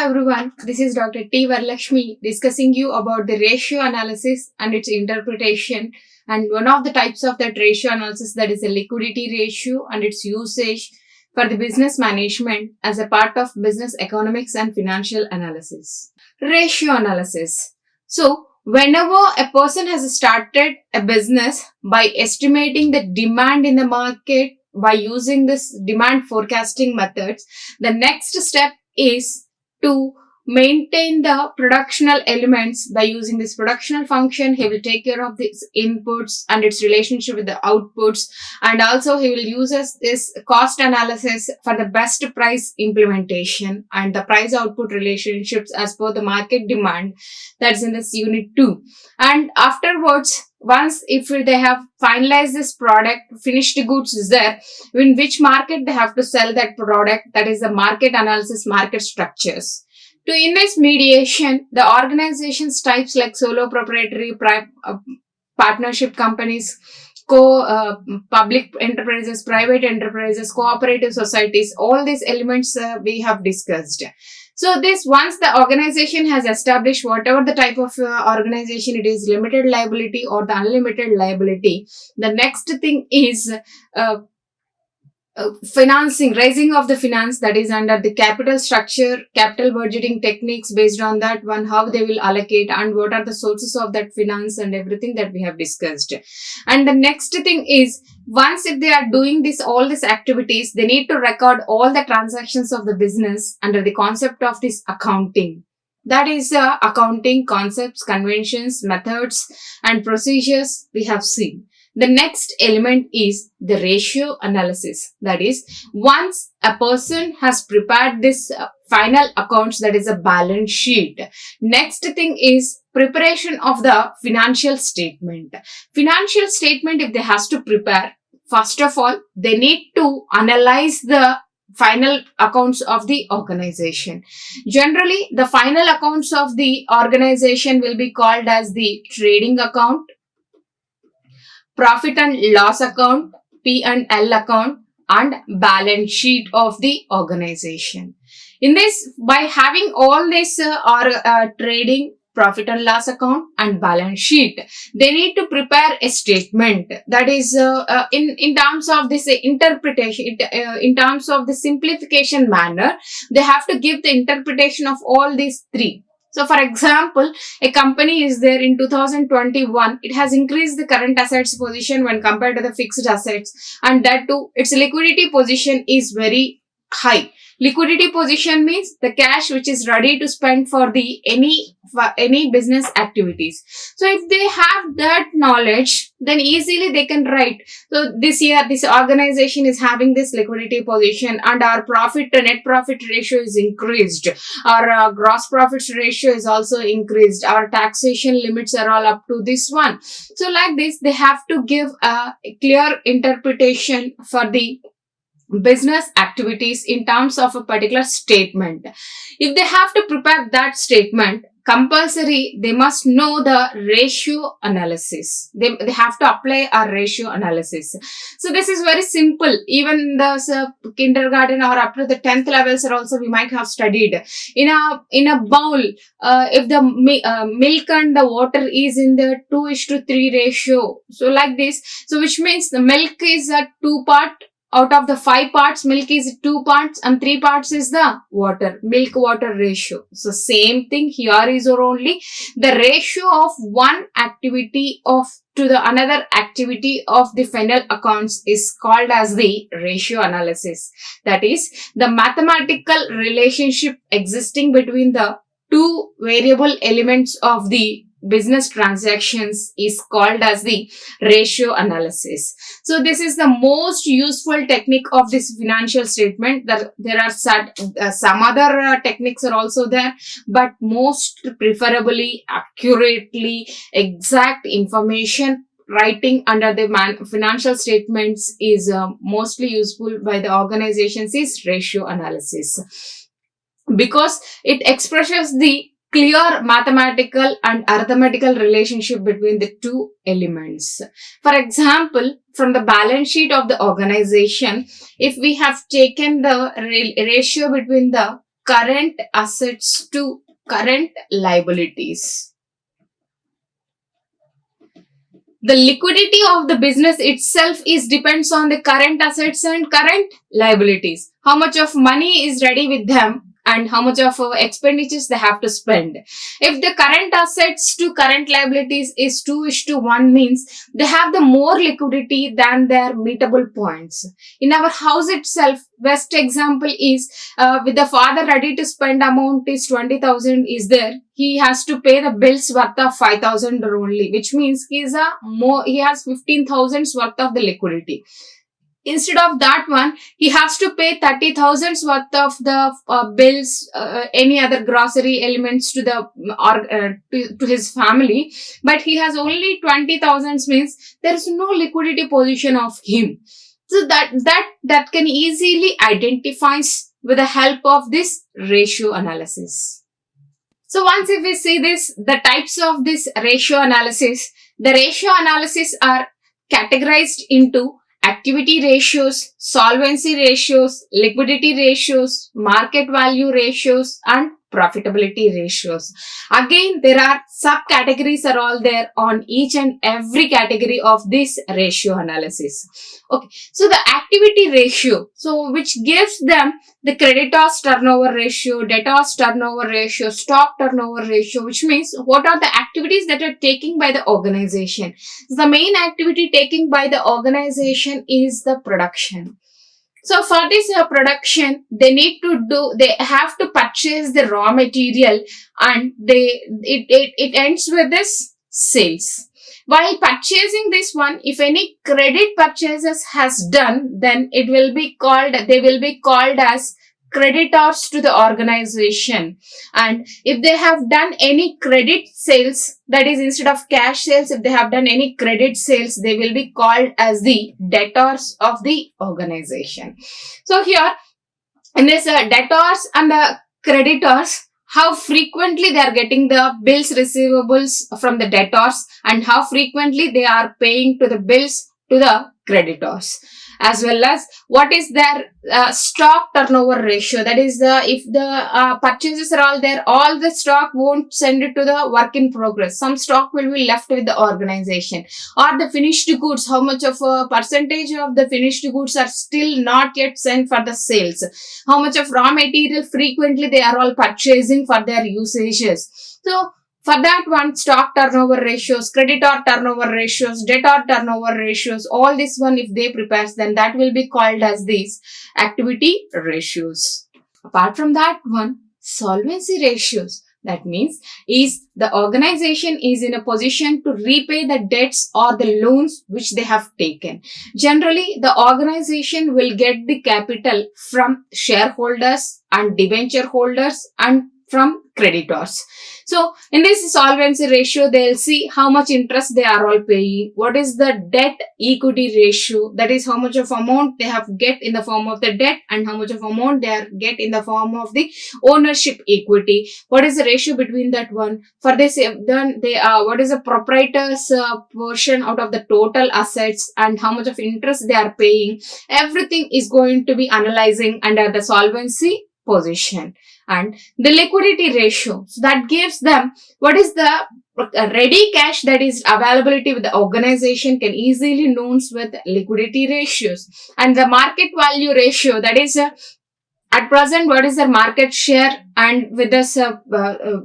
everyone, this is Dr. T. Varalakshmi discussing you about the ratio analysis and its interpretation, and one of the types of that ratio analysis, that is the liquidity ratio and its usage for the business management as a part of business economics and financial analysis. Ratio analysis. So, whenever a person has started a business by estimating the demand in the market by using this demand forecasting methods, the next step is to maintain the productional elements by using this productional function. He will take care of these inputs and its relationship with the outputs, and also he will use this cost analysis for the best price implementation and the price output relationships as per the market demand. That's in this unit 2. And afterwards, once if they have finalized this product, finished goods is there, in which market they have to sell that product, that is the market analysis, market structures. To invest mediation, the organizations types like solo proprietary, partnership companies, public enterprises, private enterprises, cooperative societies, all these elements we have discussed. So this, once the organization has established whatever the type of organization it is, limited liability or the unlimited liability, the next thing is financing, raising of the finance, that is under the capital structure, capital budgeting techniques. Based on that one, how they will allocate and what are the sources of that finance and everything that we have discussed. And the next thing is, once if they are doing this, all these activities, they need to record all the transactions of the business under the concept of this accounting. That is accounting concepts, conventions, methods and procedures we have seen. The next element is the ratio analysis. That is, once a person has prepared this final accounts, that is a balance sheet, next thing is preparation of the financial statement. Financial statement, if they has to prepare, first of all, they need to analyze the final accounts of the organization. Generally, the final accounts of the organization will be called as the trading account, profit and loss account, P&L account, and balance sheet of the organization. In this, by having all this trading, profit and loss account and balance sheet, they need to prepare a statement. That is in terms of this interpretation, in terms of the simplification manner, they have to give the interpretation of all these three. So, for example, a company is there in 2021. It has increased the current assets position when compared to the fixed assets, and that too, its liquidity position is very high. Liquidity position means the cash which is ready to spend for the any business activities. So if they have that knowledge, then easily they can write. So this year, this organization is having this liquidity position, and our profit to net profit ratio is increased. Our gross profit ratio is also increased. Our taxation limits are all up to this one. So like this, they have to give a clear interpretation for the business activities in terms of a particular statement. If they have to prepare that statement, compulsory they must know the ratio analysis. They have to apply a ratio analysis. So this is very simple. Even the kindergarten or up to the 10th levels are also we might have studied. In a bowl, if the milk and the water is in the 2:3 ratio, so like this, so which means the milk is a 2 part. Out of the 5 parts, milk is 2 parts and 3 parts is the water, milk-water ratio. So same thing here is only the ratio of one activity to the another activity of the final accounts is called as the ratio analysis. That is the mathematical relationship existing between the two variable elements of the business transactions is called as the ratio analysis. So this is the most useful technique of this financial statement. There are some other techniques are also there, but most preferably accurately exact information writing under the financial statements is mostly useful by the organizations is ratio analysis, because it expresses the clear mathematical and arithmetical relationship between the two elements. For example, from the balance sheet of the organization, if we have taken the ratio between the current assets to current liabilities. The liquidity of the business itself depends on the current assets and current liabilities. How much of money is ready with them and how much of expenditures they have to spend. If the current assets to current liabilities is 2:1 means they have the more liquidity than their meetable points. In our house itself, best example is with the father ready to spend amount is 20,000 is there. He has to pay the bills worth of 5,000 only, which means he has 15,000 worth of the liquidity. Instead of that one, he has to pay 30,000 worth of the bills, any other grocery elements to the to his family. But he has only 20,000 means there is no liquidity position of him. So that can easily identifies with the help of this ratio analysis. So once if we see this, the types of this ratio analysis, the ratio analysis are categorized into activity ratios, solvency ratios, liquidity ratios, market value ratios, and profitability ratios. Again, there are subcategories are all there on each and every category of this ratio analysis. Okay, so the activity ratio, so which gives them the creditors turnover ratio, debtors turnover ratio, stock turnover ratio, which means what are the activities that are taken by the organization. The main activity taken by the organization is the production. So for this production, they have to purchase the raw material, and it ends with this sales. While purchasing this one, if any credit purchases has done, then they will be called as creditors to the organization. And if they have done any credit sales, that is instead of cash sales, if they have done any credit sales, they will be called as the debtors of the organization. So here in this debtors and the creditors, how frequently they are getting the bills receivables from the debtors and how frequently they are paying to the bills to the creditors, as well as what is their stock turnover ratio. That is, if the purchases are all there, all the stock won't send it to the work in progress. Some stock will be left with the organization. Or the finished goods, how much of a percentage of the finished goods are still not yet sent for the sales. How much of raw material frequently they are all purchasing for their usages. So for that one, stock turnover ratios, creditor turnover ratios, debtor turnover ratios, all this one if they prepares, then that will be called as these activity ratios. Apart from that one, solvency ratios. That means is the organization is in a position to repay the debts or the loans which they have taken. Generally, the organization will get the capital from shareholders and debenture holders and from creditors. So in this solvency ratio, they'll see how much interest they are all paying. What is the debt equity ratio? That is how much of amount they have get in the form of the debt and how much of amount they are get in the form of the ownership equity. What is the ratio between that one? For this, then they what is the proprietor's portion out of the total assets and how much of interest they are paying. Everything is going to be analyzing under the solvency position. And the liquidity ratio, so that gives them what is the ready cash that is availability with the organization can easily known with liquidity ratios. And the market value ratio, that is at present what is the market share and with this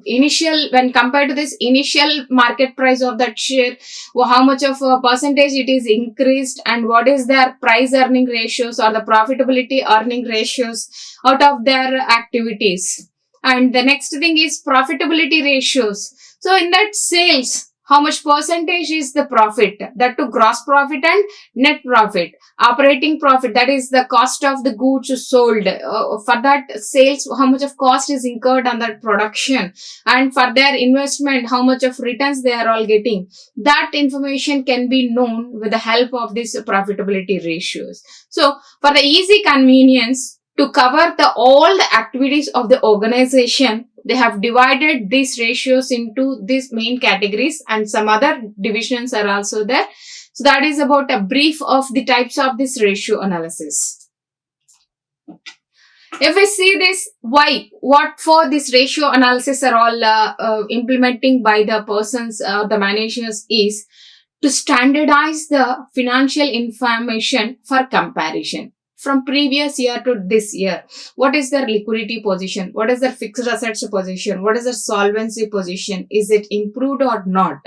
initial, when compared to this initial market price of that share, how much of a percentage it is increased and what is their price earning ratios or the profitability earning ratios out of their activities. And the next thing is profitability ratios. So in that sales, how much percentage is the profit, that to gross profit and net profit, operating profit, that is the cost of the goods sold. For that sales, how much of cost is incurred on that production, and for their investment, how much of returns they are all getting. That information can be known with the help of these profitability ratios. So for the easy convenience to cover all the activities of the organization, they have divided these ratios into these main categories and some other divisions are also there. So that is about a brief of the types of this ratio analysis. If we see this, why, what for this ratio analysis are all implementing by the persons, the managers, is to standardize the financial information for comparison from previous year to this year. What is their liquidity position? What is their fixed assets position? What is their solvency position? Is it improved or not?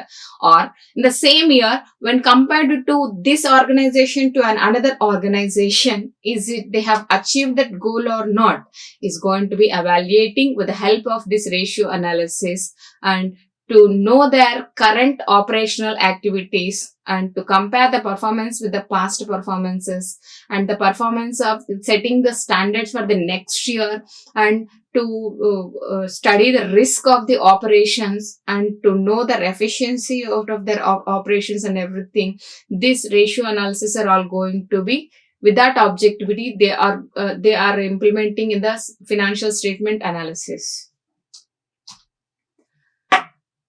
Or in the same year, when compared to this organization to another organization, is it they have achieved that goal or not? Is going to be evaluating with the help of this ratio analysis, and to know their current operational activities and to compare the performance with the past performances and the performance of setting the standards for the next year, and to study the risk of the operations and to know the efficiency of their operations and everything. This ratio analysis are all going to be with that objectivity they are implementing in the financial statement analysis.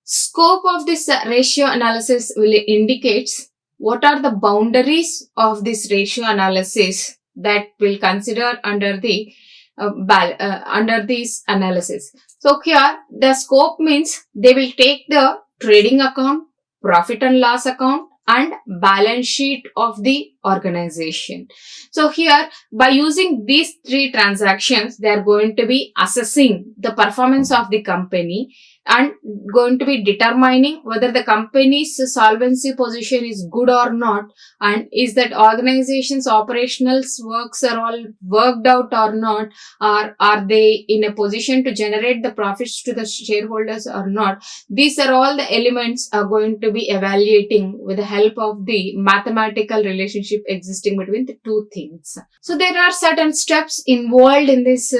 Scope of this ratio analysis will indicates what are the boundaries of this ratio analysis that will consider under the under this analysis. So here the scope means they will take the trading account, profit and loss account, and balance sheet of the organization. So here, by using these three transactions, they are going to be assessing the performance of the company and going to be determining whether the company's solvency position is good or not, and is that organization's operational works are all worked out or not, or are they in a position to generate the profits to the shareholders or not. These are all the elements are going to be evaluating with the help of the mathematical relationship existing between the two things. So there are certain steps involved in this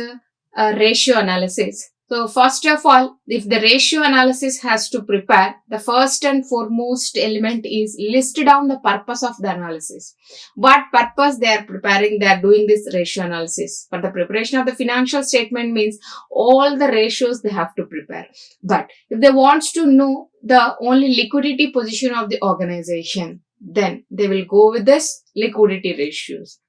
ratio analysis. So first of all, if the ratio analysis has to prepare, the first and foremost element is list down the purpose of the analysis. What purpose they are preparing, they are doing this ratio analysis. For the preparation of the financial statement means all the ratios they have to prepare. But if they want to know the only liquidity position of the organization, then they will go with this liquidity ratios.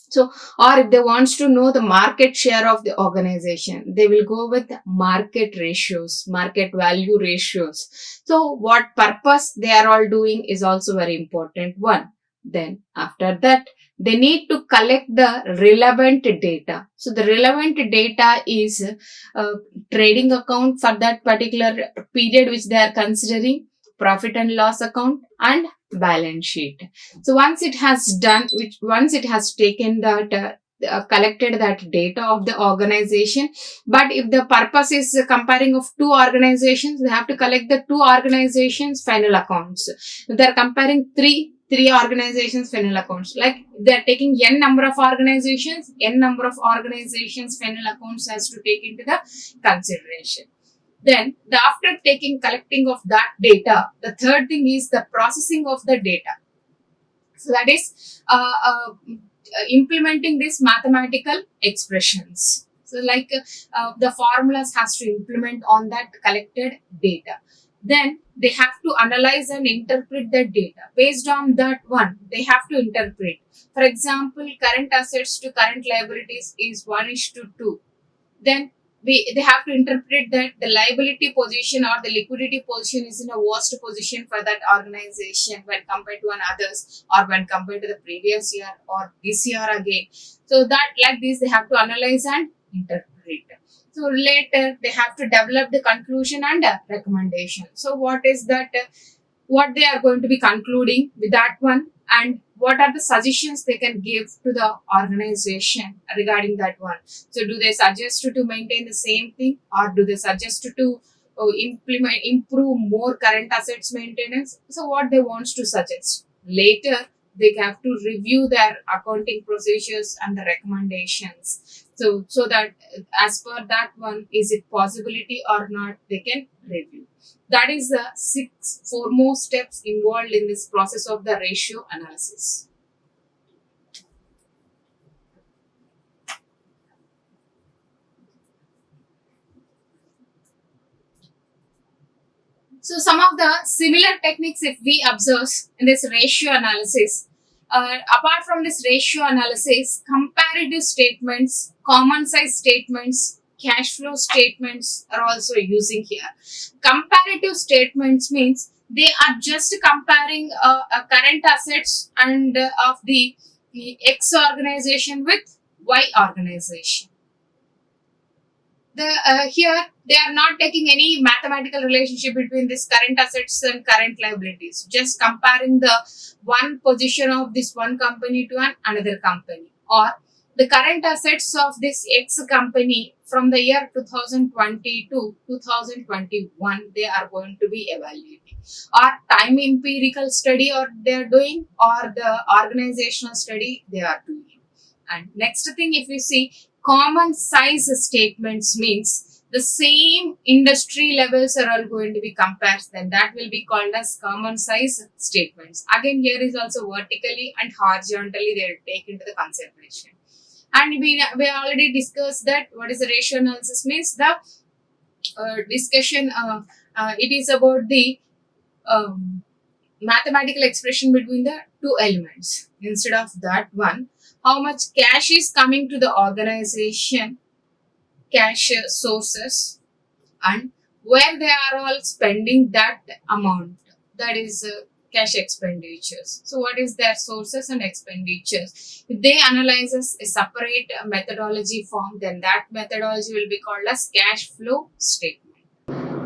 So, or if they want to know the market share of the organization, they will go with market ratios, market value ratios. So, what purpose they are all doing is also very important one. Then, after that, they need to collect the relevant data. So, the relevant data is trading account for that particular period which they are considering, profit and loss account, and balance sheet. So once it has done, once it has taken that collected that data of the organization, but if the purpose is comparing of two organizations, they have to collect the two organizations final accounts. If they are comparing three organizations final accounts, like they are taking n number of organizations final accounts has to take into the consideration. Then, after collecting of that data, the third thing is the processing of the data. So that is implementing these mathematical expressions. So like the formulas has to implement on that collected data. Then they have to analyze and interpret the data. Based on that one, they have to interpret. For example, current assets to current liabilities is 1:2. Then they have to interpret that the liability position or the liquidity position is in a worst position for that organization when compared to others, or when compared to the previous year or this year again. So that like this they have to analyze and interpret. So later they have to develop the conclusion and recommendation. So what is that? What they are going to be concluding with that one, and what are the suggestions they can give to the organization regarding that one. So do they suggest to maintain the same thing, or do they suggest to improve more current assets maintenance? So what they want to suggest. Later they have to review their accounting procedures and the recommendations. So that as per that one, is it possibility or not, they can review. That is the 6 foremost steps involved in this process of the ratio analysis. So some of the similar techniques if we observe in this ratio analysis, apart from this ratio analysis, comparative statements common size statements, cash flow statements are also using here. Comparative statements means they are just comparing current assets and of the X organization with Y organization. Here they are not taking any mathematical relationship between this current assets and current liabilities, just comparing the one position of this one company to another company, or the current assets of this X company from the year 2020 to 2021 they are going to be evaluating, or time empirical study or they are doing, or the organizational study they are doing. And next thing, if we see, common size statements means the same industry levels are all going to be compared, then that will be called as common size statements. Again, here is also vertically and horizontally they will take into the consideration. And we already discussed that what is the ratio analysis means. The discussion it is about the mathematical expression between the two elements. Instead of that one, how much cash is coming to the organization, cash sources, and where they are all spending that amount, that is cash expenditures. So what is their sources and expenditures? If they analyze as a separate methodology form, then that methodology will be called as cash flow statement.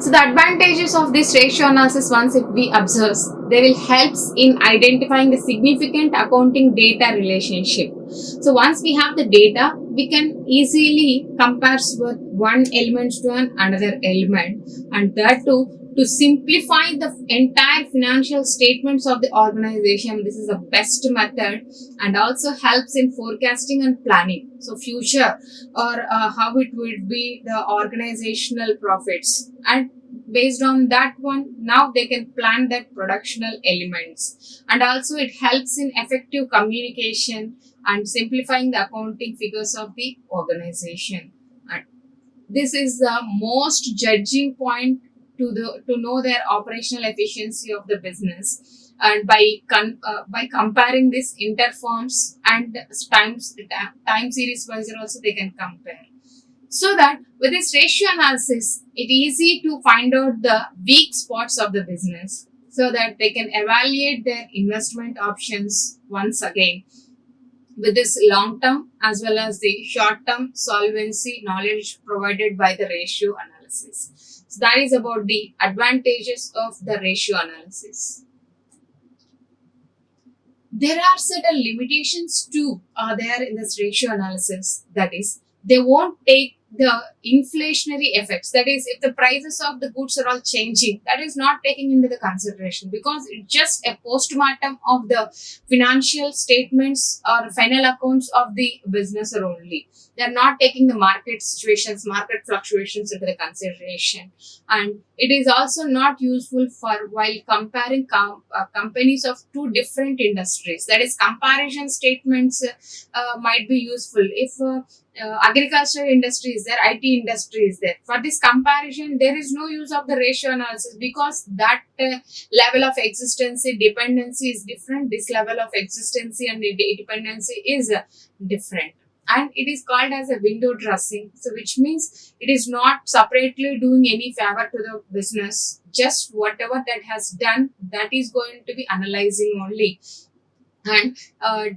So the advantages of this ratio analysis, once if we observe, they will help in identifying the significant accounting data relationship. So once we have the data, we can easily compare with one element to another element, and that too to simplify the entire financial statements of the organization. This is the best method and also helps in forecasting and planning. So future or how it would be the organizational profits, and based on that one now they can plan that productional elements, and also it helps in effective communication and simplifying the accounting figures of the organization. And this is the most judging point to know their operational efficiency of the business, and by comparing this interforms and time series wise also they can compare, so that with this ratio analysis it's easy to find out the weak spots of the business, so that they can evaluate their investment options once again with this long term as well as the short term solvency knowledge provided by the ratio analysis. So that is about the advantages of the ratio analysis. There are certain limitations too are there in this ratio analysis, that is they won't take the inflationary effects, that is if the prices of the goods are all changing, that is not taking into the consideration, because it's just a postmortem of the financial statements or final accounts of the business only. They are not taking the market situations, market fluctuations into the consideration, and it is also not useful for while comparing companies of two different industries. That is comparison statements might be useful if agricultural industry is there, IT industry is there. For this comparison, there is no use of the ratio analysis, because that level of existency dependency is different. This level of existency and dependency is different, and it is called as a window dressing. So which means it is not separately doing any favor to the business. Just whatever that has done, that is going to be analyzing only. And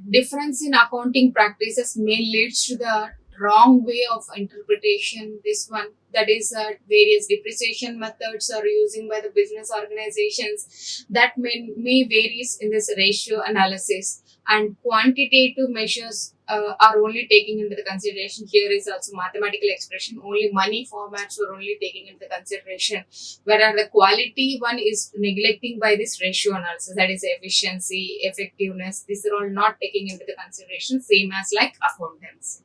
difference in accounting practices may lead to the wrong way of interpretation. This one, that is various depreciation methods are using by the business organizations, that may varies in this ratio analysis, and quantitative measures are only taking into the consideration. Here is also mathematical expression, only money formats are only taking into consideration, whereas the quality one is neglecting by this ratio analysis, that is efficiency, effectiveness, these are all not taking into the consideration, same as like accountancy.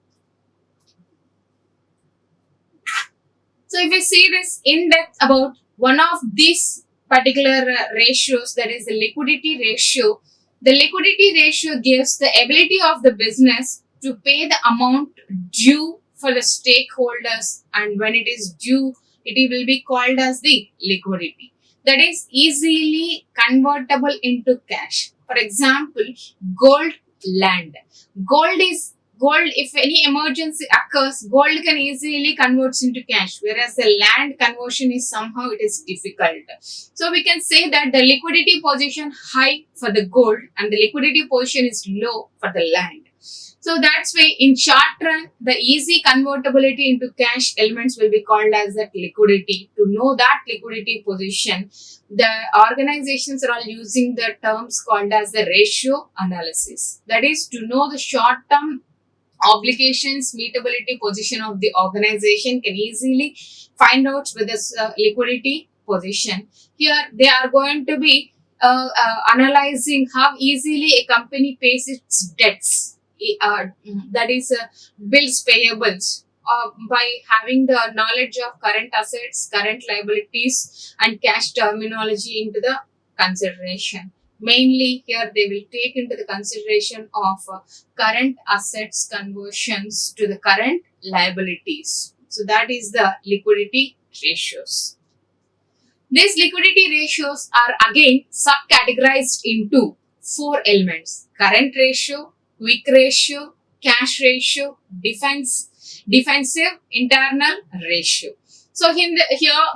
So if we see this in depth about one of these particular ratios, that is the liquidity ratio. The liquidity ratio gives the ability of the business to pay the amount due for the stakeholders, and when it is due, it will be called as the liquidity. That is easily convertible into cash. For example, gold, land. Gold is Gold, if any emergency occurs, gold can easily converts into cash, whereas the land conversion is somehow it is difficult. So we can say that the liquidity position high for the gold and the liquidity position is low for the land. So that's why in short run, the easy convertibility into cash elements will be called as that liquidity. To know that liquidity position, the organizations are all using the terms called as the ratio analysis. That is to know the short term obligations meetability position of the organization can easily find out with this liquidity position. Here they are going to be analyzing how easily a company pays its debts, that is bills payables, by having the knowledge of current assets, current liabilities and cash terminology into the consideration. Mainly here they will take into the consideration of current assets conversions to the current liabilities. So that is the liquidity ratios. These liquidity ratios are again subcategorized into four elements: current ratio, quick ratio, cash ratio, defensive internal ratio. So here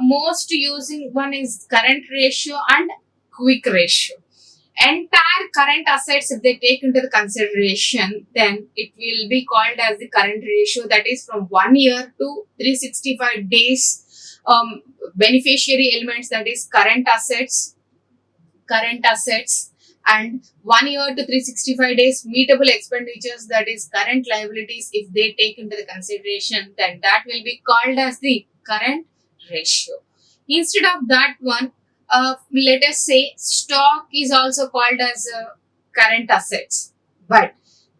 most using one is current ratio and quick ratio. Entire current assets, if they take into the consideration, then it will be called as the current ratio, that is from 1 year to 365 days. Beneficiary elements, that is current assets, and 1 year to 365 days meetable expenditures, that is current liabilities, if they take into the consideration, then that will be called as the current ratio. Instead of that one, let us say stock is also called as current assets, but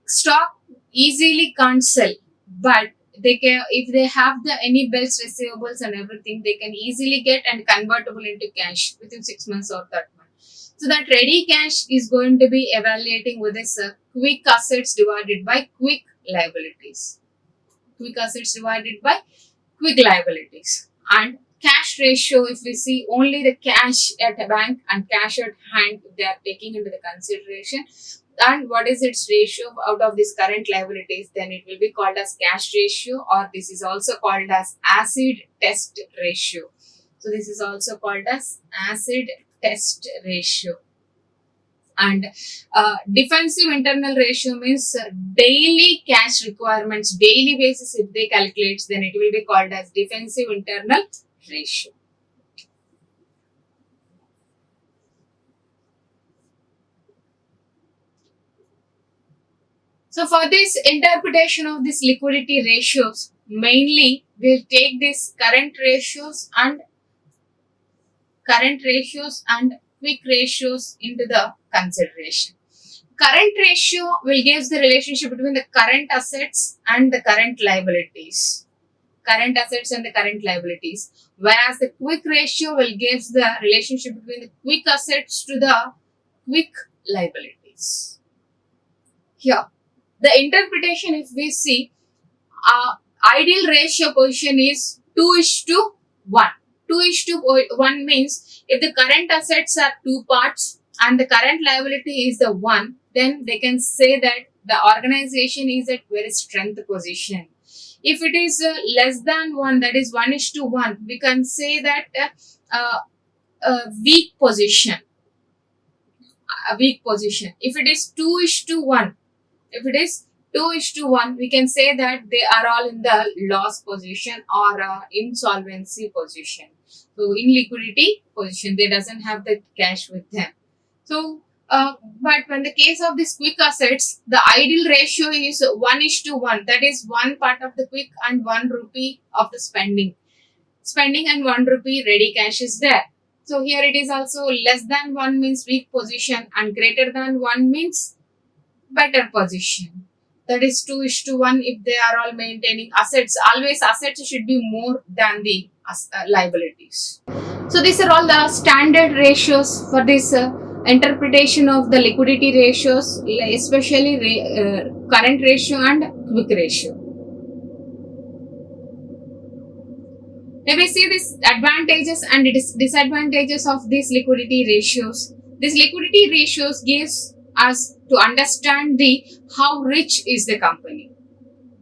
stock easily can't sell, but they can, if they have the any bills receivables and everything, they can easily get and convertible into cash within 6 months or that month. So that ready cash is going to be evaluating with this quick assets divided by quick liabilities. Quick assets divided by quick liabilities. And cash ratio, if we see only the cash at a bank and cash at hand, they are taking into the consideration, and what is its ratio out of this current liabilities, then it will be called as cash ratio, or this is also called as acid test ratio. So this is also called as acid test ratio. And defensive internal ratio means daily cash requirements, daily basis if they calculate, then it will be called as defensive internal ratio. So for this interpretation of this liquidity ratios, mainly we'll take this current ratios and quick ratios into the consideration. Current ratio will give the relationship between the current assets and the current liabilities. Current assets and the current liabilities. Whereas the quick ratio will give the relationship between the quick assets to the quick liabilities. Here, the interpretation, if we see, ideal ratio position is 2:1. 2:1 means if the current assets are two parts and the current liability is the one, then they can say that the organization is at very strength position. If it is less than 1, that is 1:1, we can say that weak position. A weak position. If it is 2:1, if it is 2:1, we can say that they are all in the loss position or insolvency position. So in liquidity position, they doesn't have the cash with them. So, but when the case of this quick assets, the ideal ratio is 1:1. That is one part of the quick and 1 rupee of the spending. Spending and 1 rupee ready cash is there. So here it is also less than 1 means weak position and greater than 1 means better position. That is 2:1 if they are all maintaining assets. Always assets should be more than the liabilities. So these are all the standard ratios for this interpretation of the liquidity ratios, especially current ratio and quick ratio. Let me see these advantages and disadvantages of these liquidity ratios. These liquidity ratios gives us to understand the how rich is the company.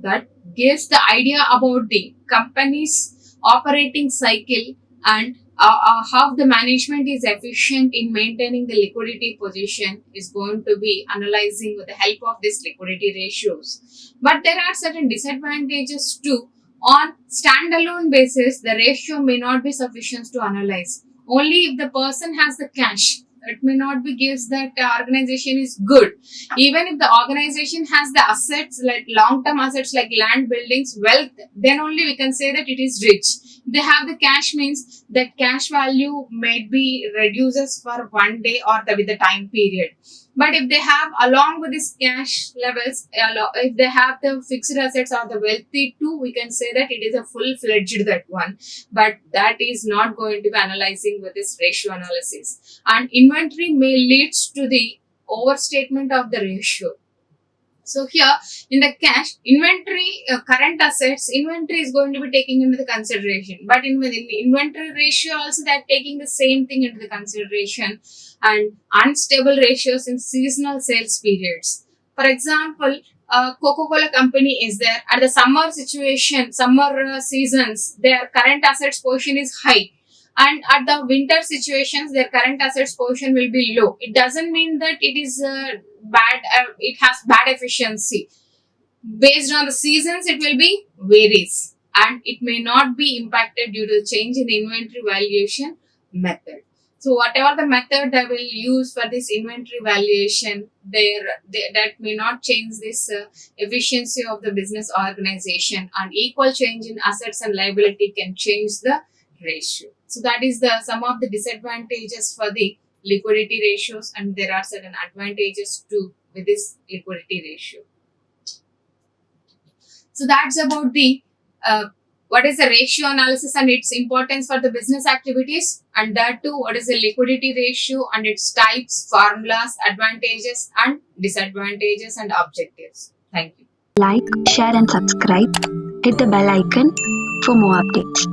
that gives the idea about the company's operating cycle and how the management is efficient in maintaining the liquidity position is going to be analyzing with the help of these liquidity ratios. But there are certain disadvantages too. On standalone basis, the ratio may not be sufficient to analyze. Only if the person has the cash, it may not be gives that the organization is good. Even if the organization has the assets like long-term assets like land, buildings, wealth, then only we can say that it is rich. They have the cash means that cash value may be reduces for one day or with the time period. But if they have along with this cash levels, if they have the fixed assets or the wealthy too, we can say that it is a full-fledged that one. But that is not going to be analyzing with this ratio analysis. And inventory may leads to the overstatement of the ratio. So here in the cash inventory, current assets inventory is going to be taking into the consideration, but in the inventory ratio also that taking the same thing into the consideration, and unstable ratios in seasonal sales periods. For example, Coca-Cola company is there at the summer situation, summer seasons, their current assets portion is high, and at the winter situations their current assets portion will be low. It doesn't mean that it is bad, it has bad efficiency. Based on the seasons it will be varies, and it may not be impacted due to the change in the inventory valuation method. So whatever the method they will use for this inventory valuation, that may not change this efficiency of the business organization, and equal change in assets and liability can change the ratio. So that is the some of the disadvantages for the liquidity ratios, and there are certain advantages too with this liquidity ratio. So that's about the what is the ratio analysis and its importance for the business activities, and that too what is the liquidity ratio and its types, formulas, advantages and disadvantages and objectives. Thank you. Like, share and subscribe. Hit the bell icon for more updates.